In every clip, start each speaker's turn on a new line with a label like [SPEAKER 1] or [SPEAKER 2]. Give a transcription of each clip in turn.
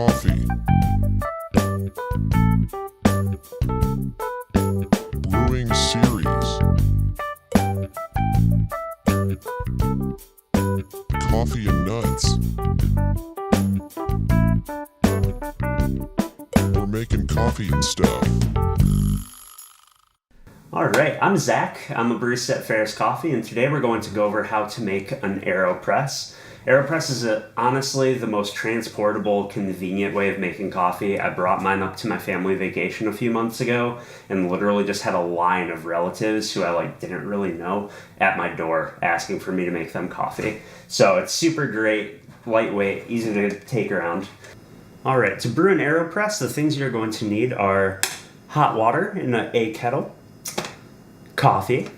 [SPEAKER 1] Coffee. Brewing Series. Coffee and Nuts. We're making coffee and stuff.
[SPEAKER 2] Alright, I'm Zach. I'm a barista at Ferris Coffee, and today we're going to go over how to make an Aeropress. Aeropress is honestly the most transportable, convenient way of making coffee. I brought mine up to my family vacation a few months ago and literally just had a line of relatives who I didn't really know at my door asking for me to make them coffee. So it's super great, lightweight, easy to take around. Alright, to brew an Aeropress, the things you're going to need are hot water in a kettle, coffee,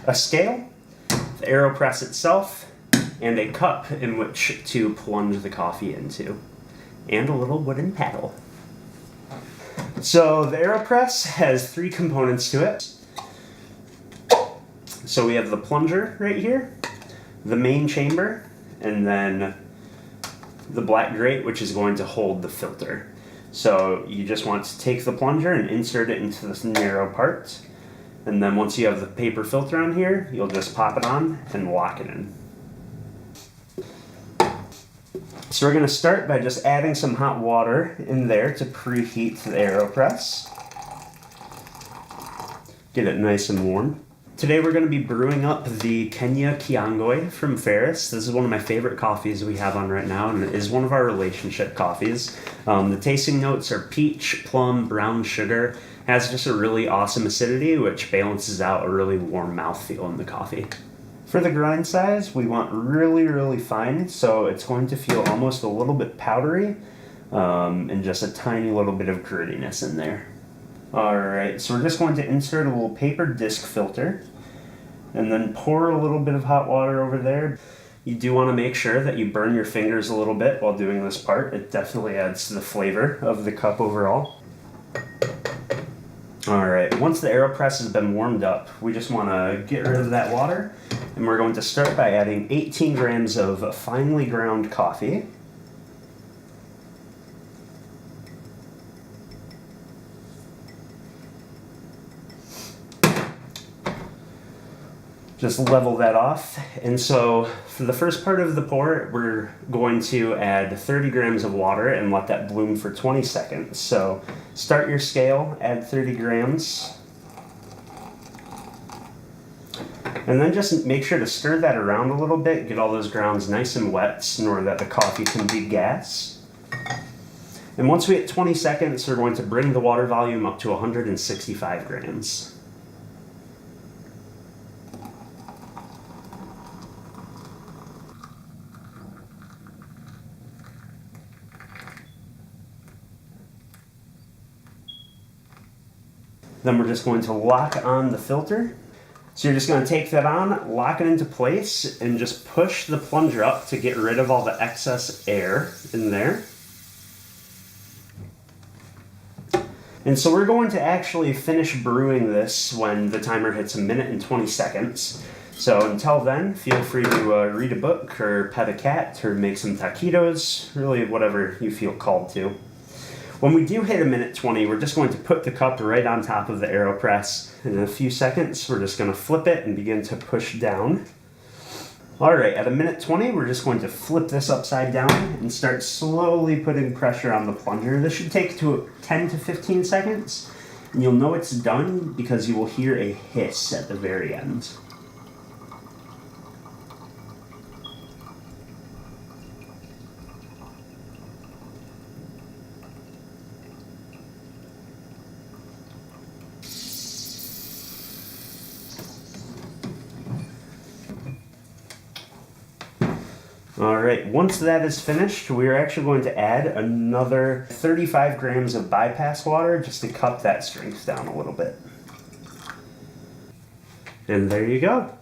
[SPEAKER 2] a scale, the Aeropress itself, and a cup in which to plunge the coffee into, and a little wooden paddle. So the Aeropress has three components to it. So we have the plunger right here, the main chamber, and then the black grate, which is going to hold the filter. So you just want to take the plunger and insert it into this narrow part. And then once you have the paper filter on here, you'll just pop it on and lock it in. So we're going to start by just adding some hot water in there to preheat the Aeropress. Get it nice and warm. Today we're going to be brewing up the Kenya Kiangoi from Ferris. This is one of my favorite coffees we have on right now, and it is one of our relationship coffees. The tasting notes are peach, plum, brown sugar. Has just a really awesome acidity, which balances out a really warm mouthfeel in the coffee. For the grind size, we want really, really fine, so it's going to feel almost a little bit powdery, and just a tiny little bit of grittiness in there. Alright, so we're just going to insert a little paper disc filter, and then pour a little bit of hot water over there. You do want to make sure that you burn your fingers a little bit while doing this part. It definitely adds to the flavor of the cup overall. Alright, once the Aeropress has been warmed up, we just want to get rid of that water, and we're going to start by adding 18 grams of finely ground coffee. Just level that off. And so for the first part of the pour, we're going to add 30 grams of water and let that bloom for 20 seconds. So start your scale, add 30 grams. And then just make sure to stir that around a little bit, get all those grounds nice and wet in order that the coffee can degas. And once we hit 20 seconds, we're going to bring the water volume up to 165 grams. Then we're just going to lock on the filter. So you're just going to take that on, lock it into place, and just push the plunger up to get rid of all the excess air in there. And so we're going to actually finish brewing this when the timer hits 1 minute and 20 seconds. So until then, feel free to read a book or pet a cat or make some taquitos, really whatever you feel called to. When we do hit 1 minute 20, we're just going to put the cup right on top of the Aeropress. And in a few seconds, we're just going to flip it and begin to push down. Alright, at 1 minute 20, we're just going to flip this upside down and start slowly putting pressure on the plunger. This should take 10 to 15 seconds. And you'll know it's done because you will hear a hiss at the very end. Alright, once that is finished, we're actually going to add another 35 grams of bypass water just to cut that strength down a little bit. And there you go.